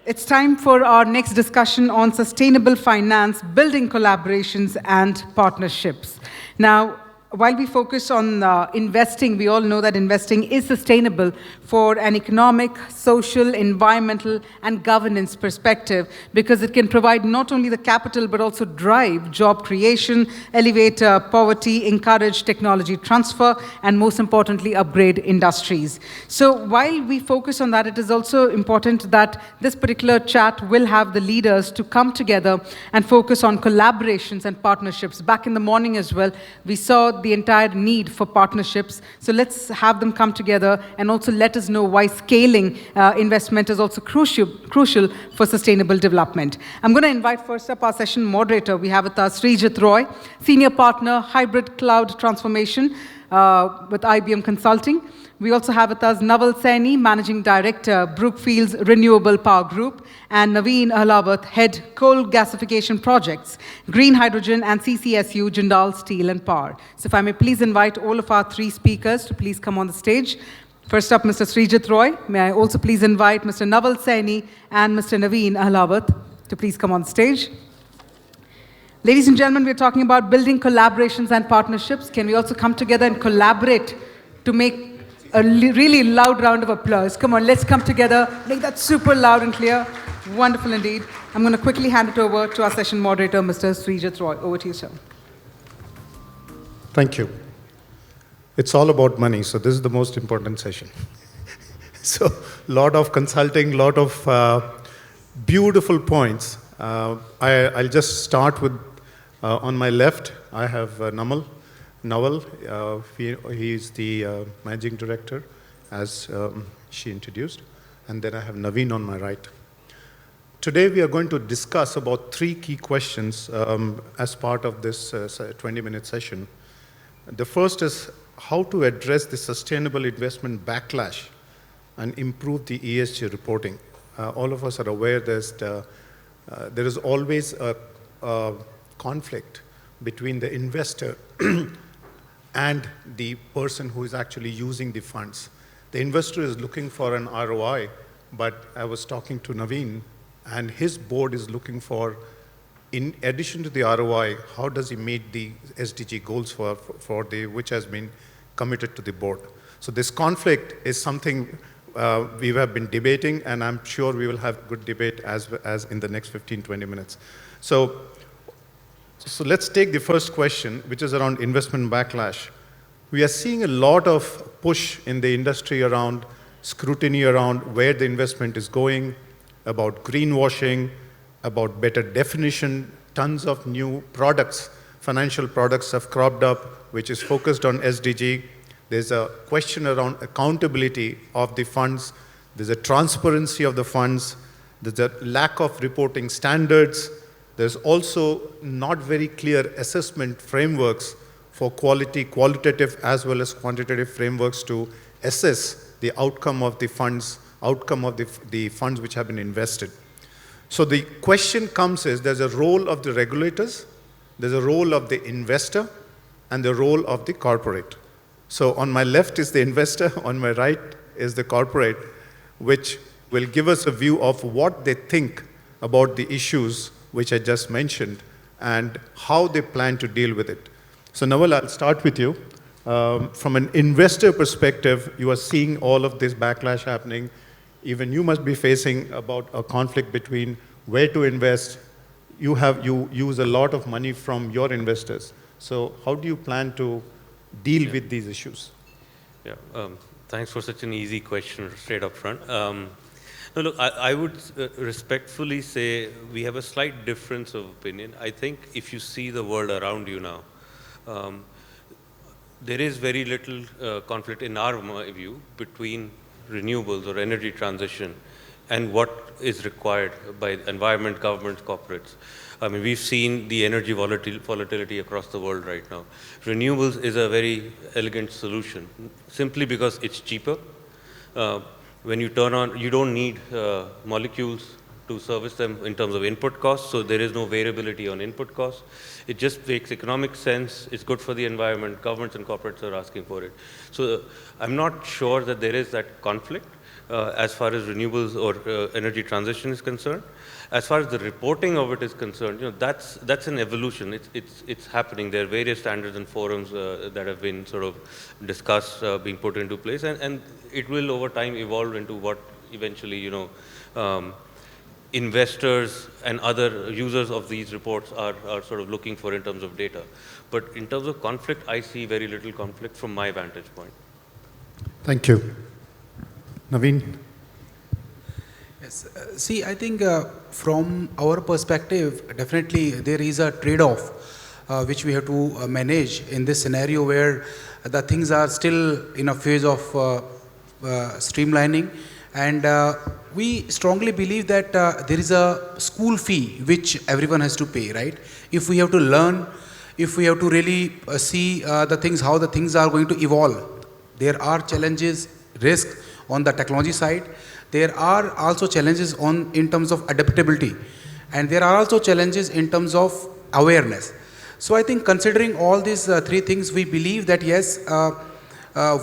It's time for our next discussion on sustainable finance, building collaborations and partnerships. Now, while we focus on investing, we all know that investing is sustainable for an economic, social, environmental, and governance perspective because it can provide not only the capital but also drive job creation, elevate poverty, encourage technology transfer, and most importantly, upgrade industries. So while we focus on that, it is also important that this particular chat will have the leaders to come together and focus on collaborations and partnerships. Back in the morning as well, we saw the entire need for partnerships. So let's have them come together and also let us know why scaling investment is also crucial for sustainable development. I'm going to invite first up our session moderator. We have with us Srijit Roy, Senior Partner, Hybrid Cloud Transformation with IBM Consulting. We also have with us Naval Saini, Managing Director, Brookfields Renewable Power Group, and Naveen Ahlawat, Head Coal Gasification Projects, Green Hydrogen, and CCSU, Jindal Steel and Power. So if I may please invite all of our three speakers to please come on the stage. First up, Mr. Srijit Roy. May I also please invite Mr. Naval Saini and Mr. Naveen Ahlawat to please come on the stage. Ladies and gentlemen, we're talking about building collaborations and partnerships. Can we also come together and collaborate to make a really loud round of applause? Come on, let's come together, make that super loud and clear. Wonderful indeed. I'm going to quickly hand it over to our session moderator, Mr. Srijit Roy. Over to you, sir. Thank you. It's all about money, so this is the most important session. So, lot of consulting, lot of beautiful points. I'll just start with, on my left, I have Naval, he is the managing director, as she introduced, and then I have Naveen on my right. Today we are going to discuss about three key questions as part of this 20-minute session. The first is how to address the sustainable investment backlash and improve the ESG reporting. All of us are aware there is always a conflict between the investor and the person who is actually using the funds. The investor is looking for an ROI, but I was talking to Naveen, and his board is looking for, in addition to the ROI, how does he meet the SDG goals which has been committed to the board. So this conflict is something we have been debating, and I'm sure we will have good debate as in the next 15-20 minutes. So let's take the first question, which is around investment backlash. We are seeing a lot of push in the industry around scrutiny around where the investment is going, about greenwashing, about better definition. Tons of new products, financial products have cropped up, which is focused on SDG. There's a question around accountability of the funds. There's a transparency of the funds. There's a lack of reporting standards. There's also not very clear assessment frameworks for qualitative as well as quantitative frameworks to assess the outcome of the funds, the funds which have been invested. So the question comes is, there's a role of the regulators, there's a role of the investor, and the role of the corporate. So on my left is the investor, on my right is the corporate, which will give us a view of what they think about the issues which I just mentioned, and how they plan to deal with it. So Naval, I'll start with you. From an investor perspective, you are seeing all of this backlash happening. Even you must be facing about a conflict between where to invest. You use a lot of money from your investors. So how do you plan to deal with these issues? Yeah, thanks for such an easy question straight up front. No, look, I would respectfully say we have a slight difference of opinion. I think if you see the world around you now, there is very little conflict in our view between renewables or energy transition and what is required by environment, governments, corporates. I mean, we've seen the energy volatility across the world right now. Renewables is a very elegant solution, simply because it's cheaper. When you turn on, you don't need molecules to service them in terms of input costs, so there is no variability on input costs. It just makes economic sense. It's good for the environment. Governments and corporates are asking for it. So I'm not sure that there is that conflict. as far as renewables or energy transition is concerned. As far as the reporting of it is concerned, that's an evolution. It's happening. There are various standards and forums that have been sort of discussed, being put into place, and it will over time evolve into what eventually, investors and other users of these reports are sort of looking for in terms of data. But in terms of conflict, I see very little conflict from my vantage point. Thank you. Naveen? Yes. See, I think from our perspective, definitely there is a trade-off which we have to manage in this scenario where the things are still in a phase of streamlining. And we strongly believe that there is a school fee which everyone has to pay, right? If we have to learn, if we have to really see the things, how the things are going to evolve, there are challenges, risks on the technology side. There are also challenges in terms of adaptability. And there are also challenges in terms of awareness. So I think considering all these three things, we believe that yes,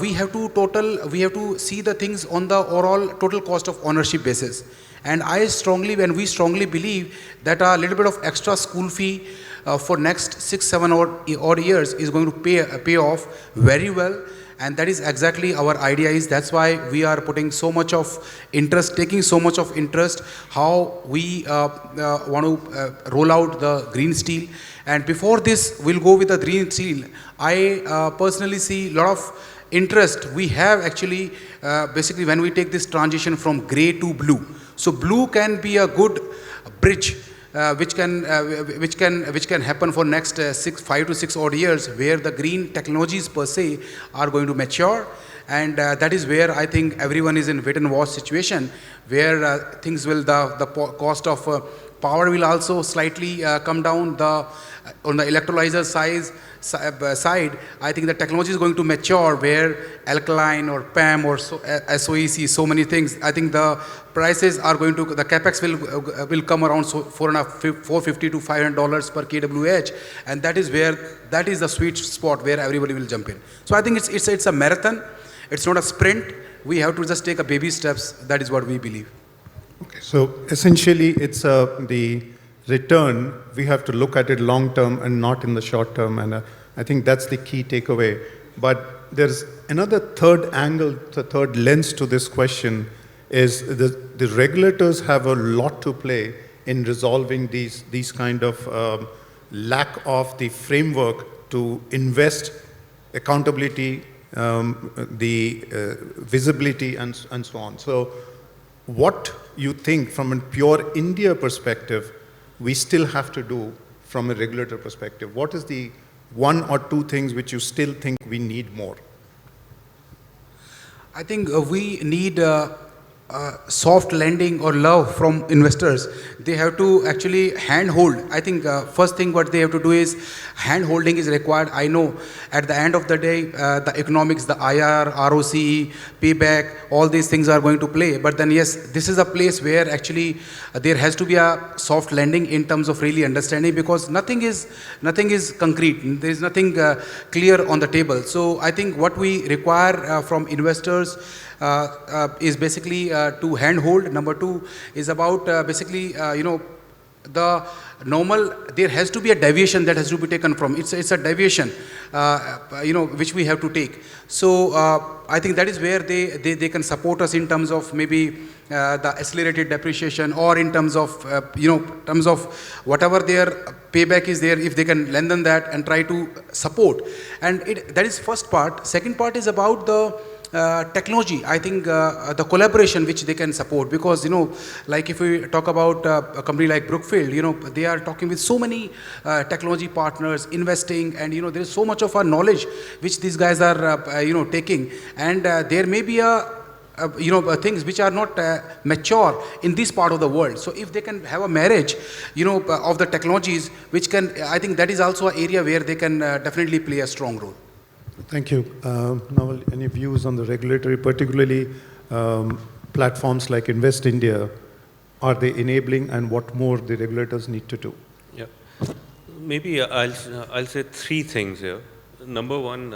we have to see the things on the overall total cost of ownership basis. And we strongly believe that a little bit of extra school fee for next 6-7 odd years is going to pay off very well. And that is exactly our idea is. That's why we are putting so much of interest, taking so much of interest, how we want to roll out the green steel. And before this, we'll go with the green steel. I personally see a lot of interest we have actually basically when we take this transition from gray to blue. So blue can be a good bridge which can happen for next 5 to 6 odd years, where the green technologies per se are going to mature. And that is where I think everyone is in wait and watch situation, where things will, the cost of power will also slightly come down. On the electrolyzer side, I think the technology is going to mature, where alkaline or PEM or SOEC, so many things. I think the prices are going to, the capex will come around $450 to $500 per kWh, and that is the sweet spot where everybody will jump in. So I think it's a marathon. It's not a sprint. We have to just take a baby steps. That is what we believe. Okay, so essentially it's the return, we have to look at it long term and not in the short term, and I think that's the key takeaway. But there's another third angle, the third lens to this question is the regulators have a lot to play in resolving these kind of lack of the framework to invest, accountability, the visibility and so on. So what you think from a pure India perspective we still have to do from a regulator perspective? What is the 1 or 2 things which you still think we need more? I think we need soft lending or love from investors. They have to actually handhold. I think first thing what they have to do is handholding is required. I know at the end of the day, the economics, the IR, ROCE, payback, all these things are going to play. But then yes, this is a place where actually there has to be a soft lending in terms of really understanding, because nothing is concrete. There is nothing clear on the table. So I think what we require from investors is basically to handhold. Number 2 is about basically, the normal, there has to be a deviation that has to be taken from. It's a deviation, which we have to take. So I think that is where they can support us in terms of maybe the accelerated depreciation, or in terms of, terms of whatever their payback is there, if they can lend them that and try to support. And that is first part. Second part is about the technology. I think the collaboration which they can support, because like if we talk about a company like Brookfield, they are talking with so many technology partners, investing, and there is so much of our knowledge which these guys are taking, and there may be things which are not mature in this part of the world. So if they can have a marriage of the technologies which can, I think that is also an area where they can definitely play a strong role. Thank you. Naval, any views on the regulatory, particularly platforms like Invest India? Are they enabling, and what more the regulators need to do? Yeah, maybe I'll say 3 things here. Number 1,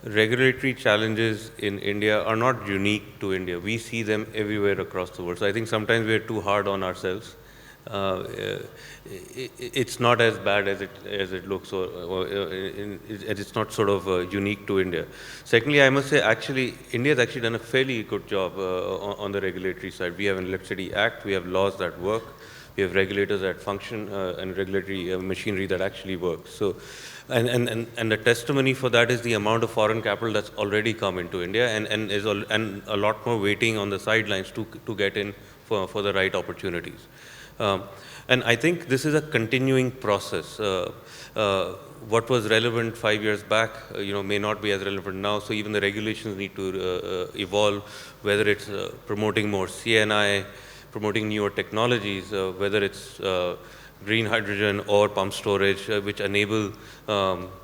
regulatory challenges in India are not unique to India. We see them everywhere across the world. So I think sometimes we're too hard on ourselves. It's not as bad as it looks, it's not sort of unique to India. Secondly, I must say, actually, India has actually done a fairly good job on the regulatory side. We have an Electricity Act, we have laws that work, we have regulators that function, and regulatory machinery that actually works. So, and the testimony for that is the amount of foreign capital that's already come into India, and a lot more waiting on the sidelines to get in for the right opportunities. And I think this is a continuing process. What was relevant 5 years back, may not be as relevant now. So even the regulations need to evolve, whether it's promoting more CNI, promoting newer technologies, whether it's green hydrogen or pump storage, which enable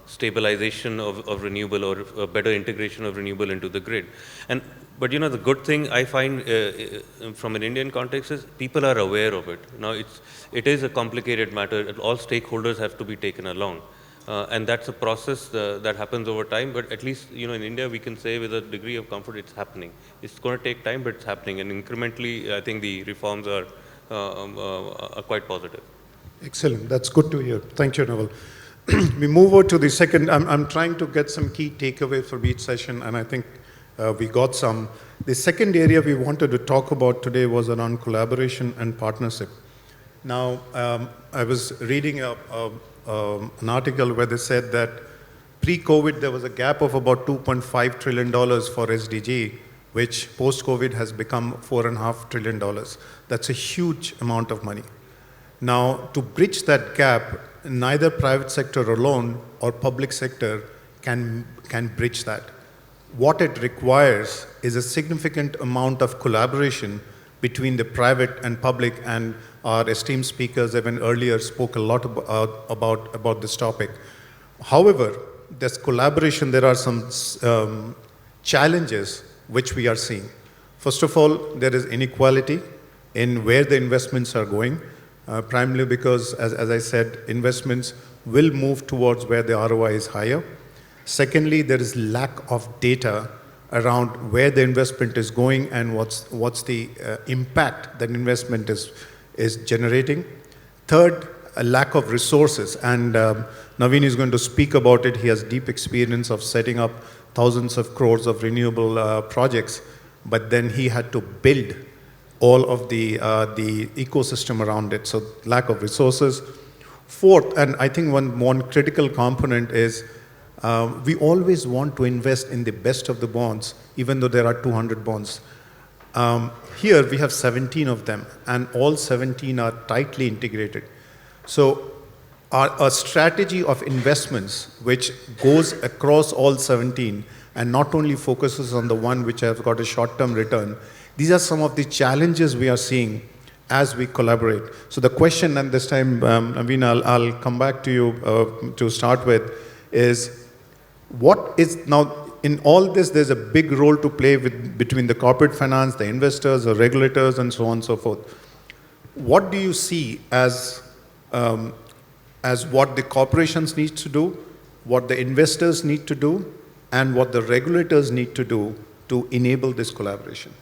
stabilization of renewable or better integration of renewable into the grid. But the good thing I find from an Indian context is people are aware of it. Now it is a complicated matter. All stakeholders have to be taken along. And that's a process that happens over time, but at least in India we can say with a degree of comfort it's happening. It's going to take time, but it's happening, and incrementally I think the reforms are quite positive. Excellent. That's good to hear. Thank you, Naval. We move over to the second. I'm trying to get some key takeaways for each session, and I think we got some. The second area we wanted to talk about today was around collaboration and partnership. Now, I was reading an article where they said that pre-COVID there was a gap of about $2.5 trillion for SDG, which post-COVID has become $4.5 trillion. That's a huge amount of money. Now, to bridge that gap, neither private sector alone or public sector can bridge that. What it requires is a significant amount of collaboration between the private and public, and our esteemed speakers even earlier spoke a lot about this topic. However, this collaboration, there are some challenges which we are seeing. First of all, there is inequality in where the investments are going, primarily because, as I said, investments will move towards where the ROI is higher. Secondly, there is lack of data around where the investment is going and what's the impact that investment is generating. Third, a lack of resources, and Naveen is going to speak about it. He has deep experience of setting up thousands of crores of renewable projects, but then he had to build all of the ecosystem around it, so lack of resources. Fourth, and I think one critical component is we always want to invest in the best of the bonds, even though there are 200 bonds. Here we have 17 of them, and all 17 are tightly integrated. So a strategy of investments which goes across all 17 and not only focuses on the one which has got a short-term return, these are some of the challenges we are seeing as we collaborate. So the question, and this time, Naveen, I'll come back to you to start with, is what is now, in all this, there's a big role to play between the corporate finance, the investors, the regulators, and so on and so forth. What do you see as what the corporations need to do, what the investors need to do, and what the regulators need to do to enable this collaboration?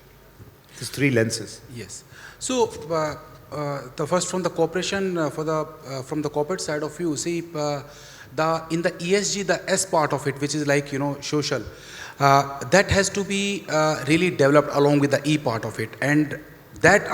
These three lenses. Yes. So the first from the corporation, from the corporate side of view, see, in the ESG, the S part of it, which is like, social, that has to be really developed along with the E part of it. And that,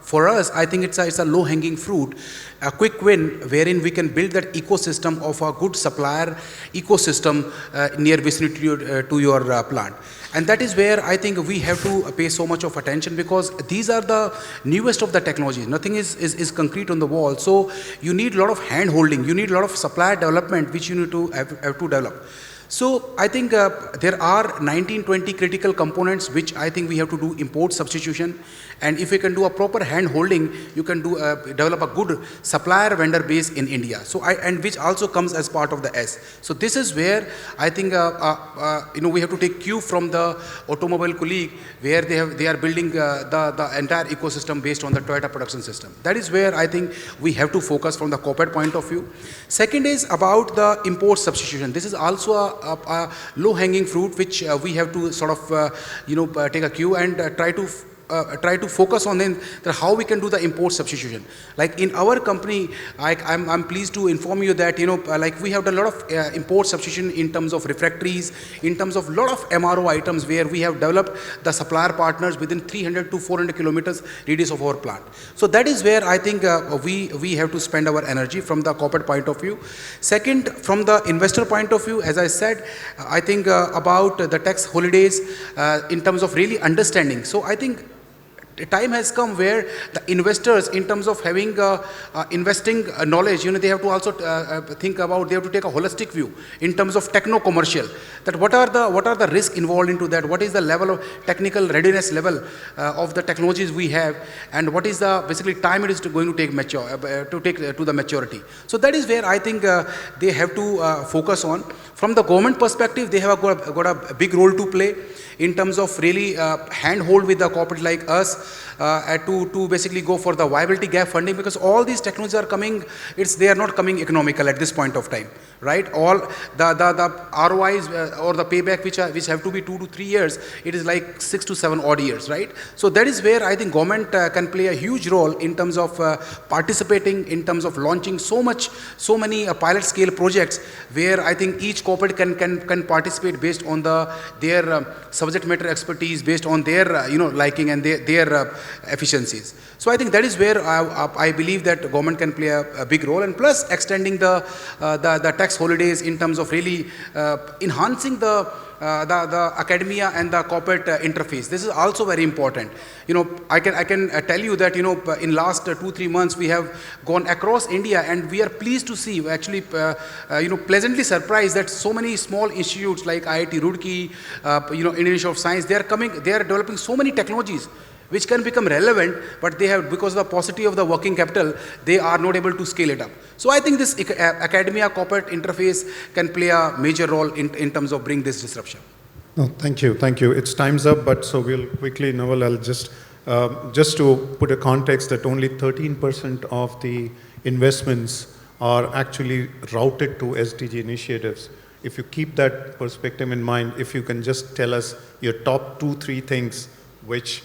for us, I think it's a low-hanging fruit, a quick win, wherein we can build that ecosystem of a good supplier ecosystem near vicinity to your plant. And that is where I think we have to pay so much of attention, because these are the newest of the technologies. Nothing is concrete on the wall. So you need a lot of hand-holding. You need a lot of supplier development, which you need to have to develop. So I think there are 19-20 critical components which I think we have to do import substitution, and if we can do a proper hand holding, you can do develop a good supplier vendor base in India. So and which also comes as part of the S. So this is where I think we have to take cue from the automobile colleague, where they are building the entire ecosystem based on the Toyota production system. That is where I think we have to focus from the corporate point of view. Second is about the import substitution. This is also low-hanging fruit which we have to sort of take a cue and try to focus on then that how we can do the import substitution. Like in our company, I'm pleased to inform you that like we have done a lot of import substitution in terms of refractories, in terms of lot of MRO items where we have developed the supplier partners within 300 to 400 kilometers radius of our plant. So that is where I think we have to spend our energy from the corporate point of view. Second, from the investor point of view, as I said, I think about the tax holidays in terms of really understanding. So I think the time has come where the investors, in terms of having investing knowledge, they have to also think about, they have to take a holistic view in terms of techno-commercial, that what are the risks involved into that, what is the level of technical readiness level of the technologies we have, and what is the basically time it is going to take to the maturity. So that is where I think they have to focus on. From the government perspective, they have got a big role to play in terms of really handhold with the corporate like us to basically go for the viability gap funding, because all these technologies are coming, they are not coming economical at this point of time, right? All the ROIs or the payback which have to be 2 to 3 years, it is like 6 to 7 odd years, right? So that is where I think government can play a huge role in terms of participating, in terms of launching so many pilot scale projects where I think each corporate can participate based on their subject matter expertise, based on their liking and their efficiencies. So I think that is where I believe that government can play a big role, and plus extending the tax holidays in terms of really enhancing the academia and the corporate interface. This is also very important. I can tell you that in last 2-3 months we have gone across India, and we are pleased to see, actually pleasantly surprised that so many small institutes like IIT Roorkee, Indian Institute of Science, they are developing so many technologies which can become relevant, but they have, because of the paucity of the working capital, they are not able to scale it up. So I think this academia corporate interface can play a major role in terms of bringing this disruption. No, thank you. It's time's up, but so we'll quickly, Naval, I'll just to put a context that only 13% of the investments are actually routed to SDG initiatives. If you keep that perspective in mind, if you can just tell us your top 2-3 things which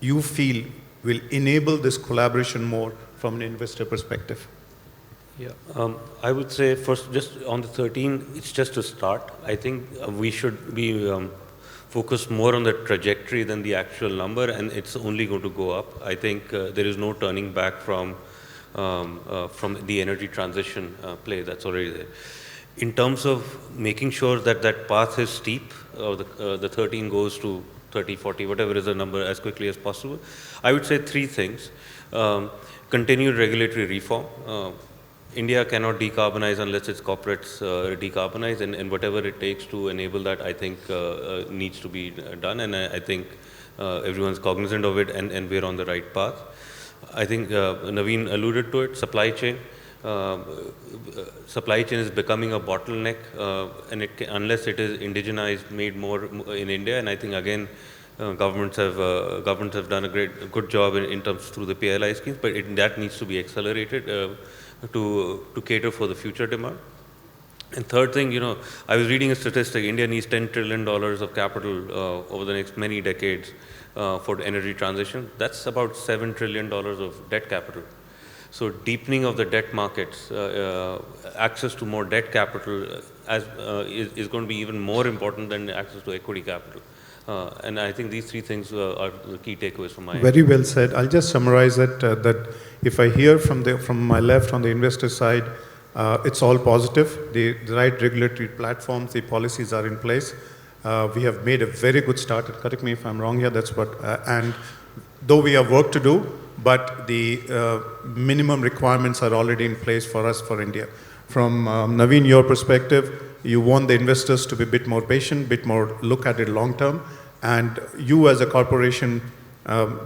you feel will enable this collaboration more from an investor perspective. Yeah, I would say first, just on the 13, it's just a start. I think we should be focused more on the trajectory than the actual number, and it's only going to go up. I think there is no turning back from the energy transition play that's already there. In terms of making sure that that path is steep, the 13 goes to 30, 40, whatever is the number, as quickly as possible. I would say 3 things. Continued regulatory reform. India cannot decarbonize unless its corporates decarbonize, and whatever it takes to enable that, I think, needs to be done, and I think everyone's cognizant of it, and we're on the right path. I think Naveen alluded to it, supply chain. Supply chain is becoming a bottleneck, and unless it is indigenized, made more in India, and I think again governments have done a good job in terms through the PLI schemes, but that needs to be accelerated to cater for the future demand. And third thing, I was reading a statistic: India needs $10 trillion of capital over the next many decades for energy transition. That's about $7 trillion of debt capital. So deepening of the debt markets, access to more debt capital is going to be even more important than access to equity capital. And I think these 3 things are the key takeaways from my end. Very well said. I'll just summarize it, that if I hear from my left on the investor side, it's all positive. The right regulatory platforms, the policies are in place. We have made a very good start. Correct me if I'm wrong here. That's what, and though we have work to do, but the minimum requirements are already in place for us, for India. From Naveen, your perspective, you want the investors to be a bit more patient, bit more look at it long term, and you as a corporation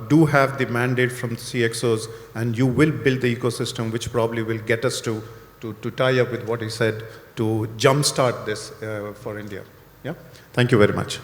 do have the mandate from CXOs, and you will build the ecosystem which probably will get us to tie up with what he said, to jumpstart this for India. Yeah, thank you very much.